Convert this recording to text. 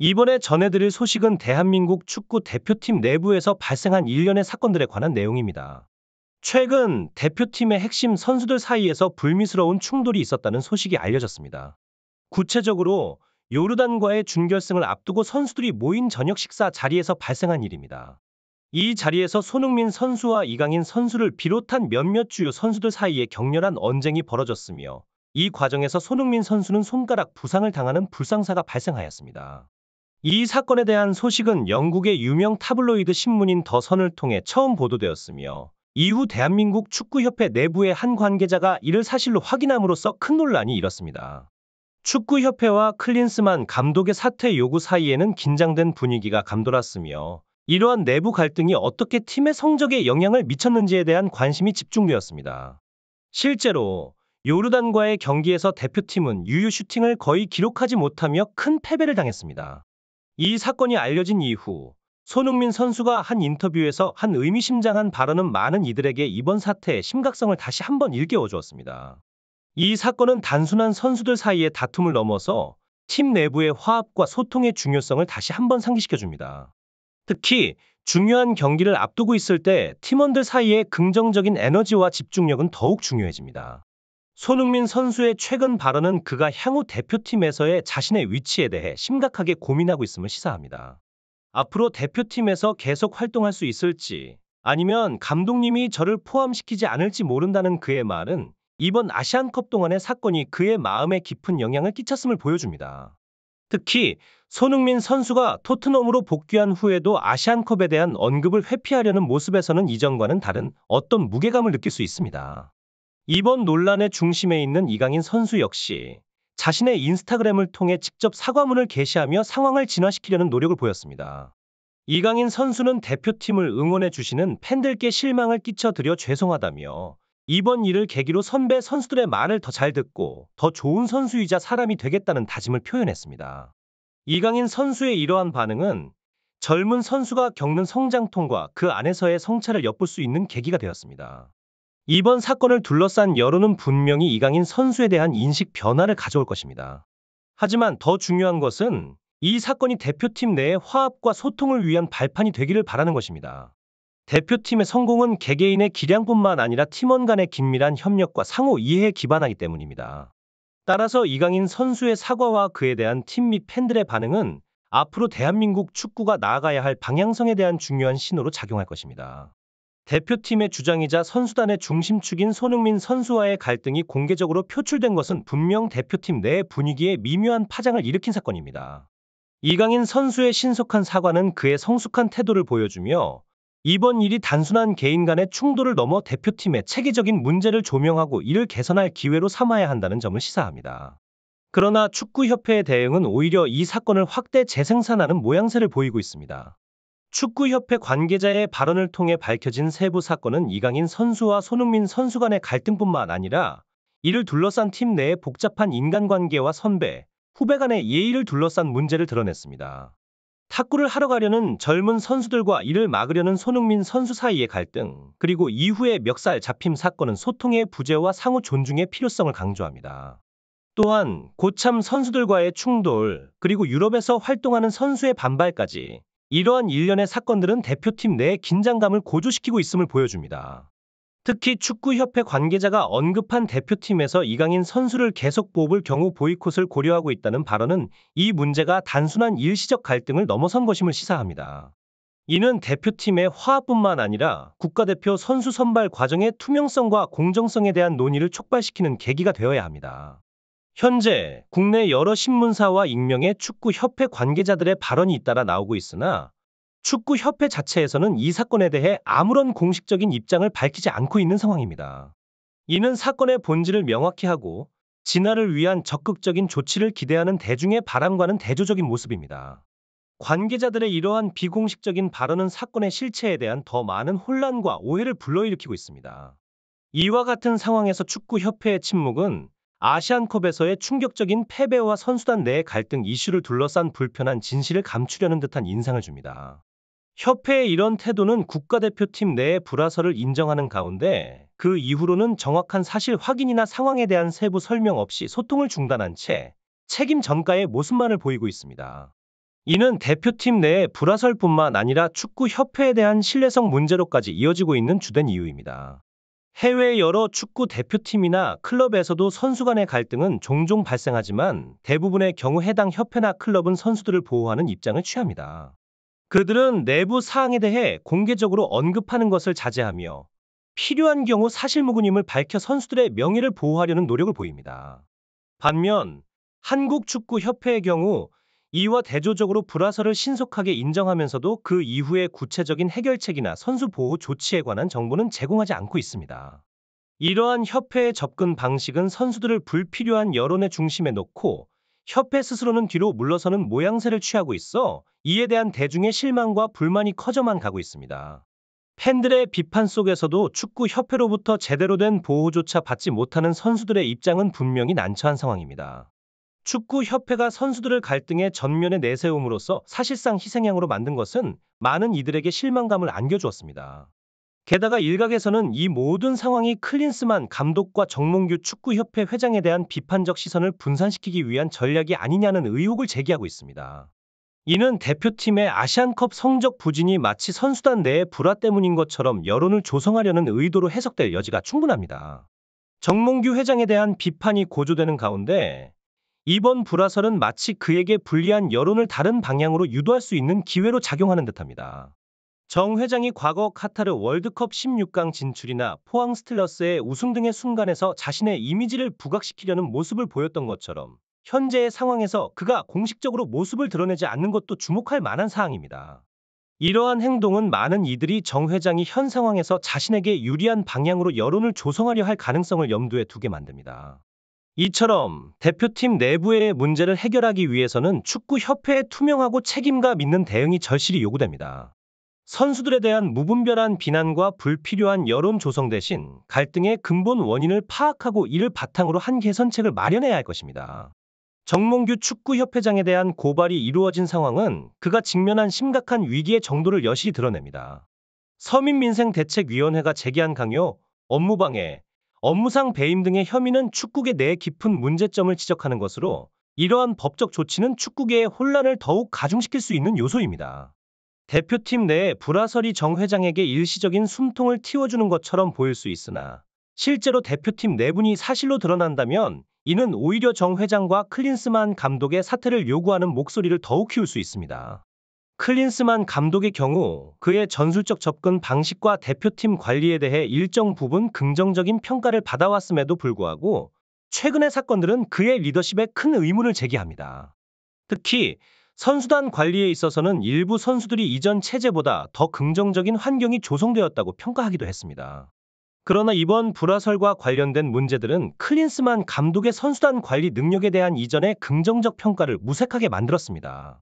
이번에 전해드릴 소식은 대한민국 축구 대표팀 내부에서 발생한 일련의 사건들에 관한 내용입니다. 최근 대표팀의 핵심 선수들 사이에서 불미스러운 충돌이 있었다는 소식이 알려졌습니다. 구체적으로 요르단과의 준결승을 앞두고 선수들이 모인 저녁 식사 자리에서 발생한 일입니다. 이 자리에서 손흥민 선수와 이강인 선수를 비롯한 몇몇 주요 선수들 사이에 격렬한 언쟁이 벌어졌으며 이 과정에서 손흥민 선수는 손가락 부상을 당하는 불상사가 발생하였습니다. 이 사건에 대한 소식은 영국의 유명 타블로이드 신문인 더 선을 통해 처음 보도되었으며 이후 대한민국 축구협회 내부의 한 관계자가 이를 사실로 확인함으로써 큰 논란이 일었습니다. 축구협회와 클린스만 감독의 사퇴 요구 사이에는 긴장된 분위기가 감돌았으며 이러한 내부 갈등이 어떻게 팀의 성적에 영향을 미쳤는지에 대한 관심이 집중되었습니다. 실제로 요르단과의 경기에서 대표팀은 유효 슈팅을 거의 기록하지 못하며 큰 패배를 당했습니다. 이 사건이 알려진 이후 손흥민 선수가 한 인터뷰에서 한 의미심장한 발언은 많은 이들에게 이번 사태의 심각성을 다시 한번 일깨워 주었습니다. 이 사건은 단순한 선수들 사이의 다툼을 넘어서 팀 내부의 화합과 소통의 중요성을 다시 한번 상기시켜 줍니다. 특히 중요한 경기를 앞두고 있을 때 팀원들 사이의 긍정적인 에너지와 집중력은 더욱 중요해집니다. 손흥민 선수의 최근 발언은 그가 향후 대표팀에서의 자신의 위치에 대해 심각하게 고민하고 있음을 시사합니다. 앞으로 대표팀에서 계속 활동할 수 있을지 아니면 감독님이 저를 포함시키지 않을지 모른다는 그의 말은 이번 아시안컵 동안의 사건이 그의 마음에 깊은 영향을 끼쳤음을 보여줍니다. 특히 손흥민 선수가 토트넘으로 복귀한 후에도 아시안컵에 대한 언급을 회피하려는 모습에서는 이전과는 다른 어떤 무게감을 느낄 수 있습니다. 이번 논란의 중심에 있는 이강인 선수 역시 자신의 인스타그램을 통해 직접 사과문을 게시하며 상황을 진화시키려는 노력을 보였습니다. 이강인 선수는 대표팀을 응원해 주시는 팬들께 실망을 끼쳐드려 죄송하다며 이번 일을 계기로 선배 선수들의 말을 더 잘 듣고 더 좋은 선수이자 사람이 되겠다는 다짐을 표현했습니다. 이강인 선수의 이러한 반응은 젊은 선수가 겪는 성장통과 그 안에서의 성찰을 엿볼 수 있는 계기가 되었습니다. 이번 사건을 둘러싼 여론은 분명히 이강인 선수에 대한 인식 변화를 가져올 것입니다. 하지만 더 중요한 것은 이 사건이 대표팀 내의 화합과 소통을 위한 발판이 되기를 바라는 것입니다. 대표팀의 성공은 개개인의 기량뿐만 아니라 팀원 간의 긴밀한 협력과 상호 이해에 기반하기 때문입니다. 따라서 이강인 선수의 사과와 그에 대한 팀 및 팬들의 반응은 앞으로 대한민국 축구가 나아가야 할 방향성에 대한 중요한 신호로 작용할 것입니다. 대표팀의 주장이자 선수단의 중심축인 손흥민 선수와의 갈등이 공개적으로 표출된 것은 분명 대표팀 내 분위기에 미묘한 파장을 일으킨 사건입니다. 이강인 선수의 신속한 사과는 그의 성숙한 태도를 보여주며 이번 일이 단순한 개인 간의 충돌을 넘어 대표팀의 체계적인 문제를 조명하고 이를 개선할 기회로 삼아야 한다는 점을 시사합니다. 그러나 축구협회의 대응은 오히려 이 사건을 확대 재생산하는 모양새를 보이고 있습니다. 축구협회 관계자의 발언을 통해 밝혀진 세부 사건은 이강인 선수와 손흥민 선수 간의 갈등뿐만 아니라 이를 둘러싼 팀 내의 복잡한 인간관계와 선배, 후배 간의 예의를 둘러싼 문제를 드러냈습니다. 탁구를 하러 가려는 젊은 선수들과 이를 막으려는 손흥민 선수 사이의 갈등, 그리고 이후의 멱살 잡힘 사건은 소통의 부재와 상호 존중의 필요성을 강조합니다. 또한 고참 선수들과의 충돌, 그리고 유럽에서 활동하는 선수의 반발까지 이러한 일련의 사건들은 대표팀 내의 긴장감을 고조시키고 있음을 보여줍니다. 특히 축구협회 관계자가 언급한 대표팀에서 이강인 선수를 계속 뽑을 경우 보이콧을 고려하고 있다는 발언은 이 문제가 단순한 일시적 갈등을 넘어선 것임을 시사합니다. 이는 대표팀의 화합뿐만 아니라 국가대표 선수 선발 과정의 투명성과 공정성에 대한 논의를 촉발시키는 계기가 되어야 합니다. 현재 국내 여러 신문사와 익명의 축구협회 관계자들의 발언이 잇따라 나오고 있으나 축구협회 자체에서는 이 사건에 대해 아무런 공식적인 입장을 밝히지 않고 있는 상황입니다. 이는 사건의 본질을 명확히 하고 진화를 위한 적극적인 조치를 기대하는 대중의 바람과는 대조적인 모습입니다. 관계자들의 이러한 비공식적인 발언은 사건의 실체에 대한 더 많은 혼란과 오해를 불러일으키고 있습니다. 이와 같은 상황에서 축구협회의 침묵은 아시안컵에서의 충격적인 패배와 선수단 내의 갈등 이슈를 둘러싼 불편한 진실을 감추려는 듯한 인상을 줍니다. 협회의 이런 태도는 국가대표팀 내의 불화설을 인정하는 가운데 그 이후로는 정확한 사실 확인이나 상황에 대한 세부 설명 없이 소통을 중단한 채 책임 전가의 모습만을 보이고 있습니다. 이는 대표팀 내의 불화설뿐만 아니라 축구협회에 대한 신뢰성 문제로까지 이어지고 있는 주된 이유입니다. 해외 여러 축구 대표팀이나 클럽에서도 선수 간의 갈등은 종종 발생하지만 대부분의 경우 해당 협회나 클럽은 선수들을 보호하는 입장을 취합니다. 그들은 내부 사항에 대해 공개적으로 언급하는 것을 자제하며 필요한 경우 사실무근임을 밝혀 선수들의 명예를 보호하려는 노력을 보입니다. 반면 한국축구협회의 경우 이와 대조적으로 불화설을 신속하게 인정하면서도 그 이후의 구체적인 해결책이나 선수 보호 조치에 관한 정보는 제공하지 않고 있습니다. 이러한 협회의 접근 방식은 선수들을 불필요한 여론의 중심에 놓고 협회 스스로는 뒤로 물러서는 모양새를 취하고 있어 이에 대한 대중의 실망과 불만이 커져만 가고 있습니다. 팬들의 비판 속에서도 축구협회로부터 제대로 된 보호조차 받지 못하는 선수들의 입장은 분명히 난처한 상황입니다. 축구협회가 선수들을 갈등의 전면에 내세움으로써 사실상 희생양으로 만든 것은 많은 이들에게 실망감을 안겨주었습니다. 게다가 일각에서는 이 모든 상황이 클린스만 감독과 정몽규 축구협회 회장에 대한 비판적 시선을 분산시키기 위한 전략이 아니냐는 의혹을 제기하고 있습니다. 이는 대표팀의 아시안컵 성적 부진이 마치 선수단 내의 불화 때문인 것처럼 여론을 조성하려는 의도로 해석될 여지가 충분합니다. 정몽규 회장에 대한 비판이 고조되는 가운데 이번 불화설은 마치 그에게 불리한 여론을 다른 방향으로 유도할 수 있는 기회로 작용하는 듯합니다. 정 회장이 과거 카타르 월드컵 16강 진출이나 포항 스틸러스의 우승 등의 순간에서 자신의 이미지를 부각시키려는 모습을 보였던 것처럼 현재의 상황에서 그가 공식적으로 모습을 드러내지 않는 것도 주목할 만한 사항입니다. 이러한 행동은 많은 이들이 정 회장이 현 상황에서 자신에게 유리한 방향으로 여론을 조성하려 할 가능성을 염두에 두게 만듭니다. 이처럼 대표팀 내부의 문제를 해결하기 위해서는 축구협회의 투명하고 책임감 있는 대응이 절실히 요구됩니다. 선수들에 대한 무분별한 비난과 불필요한 여론 조성 대신 갈등의 근본 원인을 파악하고 이를 바탕으로 한 개선책을 마련해야 할 것입니다. 정몽규 축구협회장에 대한 고발이 이루어진 상황은 그가 직면한 심각한 위기의 정도를 여실히 드러냅니다. 서민민생대책위원회가 제기한 강요, 업무방해, 업무상 배임 등의 혐의는 축구계 내의 깊은 문제점을 지적하는 것으로 이러한 법적 조치는 축구계의 혼란을 더욱 가중시킬 수 있는 요소입니다. 대표팀 내에 불화설이 정 회장에게 일시적인 숨통을 틔워주는 것처럼 보일 수 있으나 실제로 대표팀 내분이 사실로 드러난다면 이는 오히려 정 회장과 클린스만 감독의 사퇴를 요구하는 목소리를 더욱 키울 수 있습니다. 클린스만 감독의 경우 그의 전술적 접근 방식과 대표팀 관리에 대해 일정 부분 긍정적인 평가를 받아왔음에도 불구하고 최근의 사건들은 그의 리더십에 큰 의문을 제기합니다. 특히 선수단 관리에 있어서는 일부 선수들이 이전 체제보다 더 긍정적인 환경이 조성되었다고 평가하기도 했습니다. 그러나 이번 불화설과 관련된 문제들은 클린스만 감독의 선수단 관리 능력에 대한 이전의 긍정적 평가를 무색하게 만들었습니다.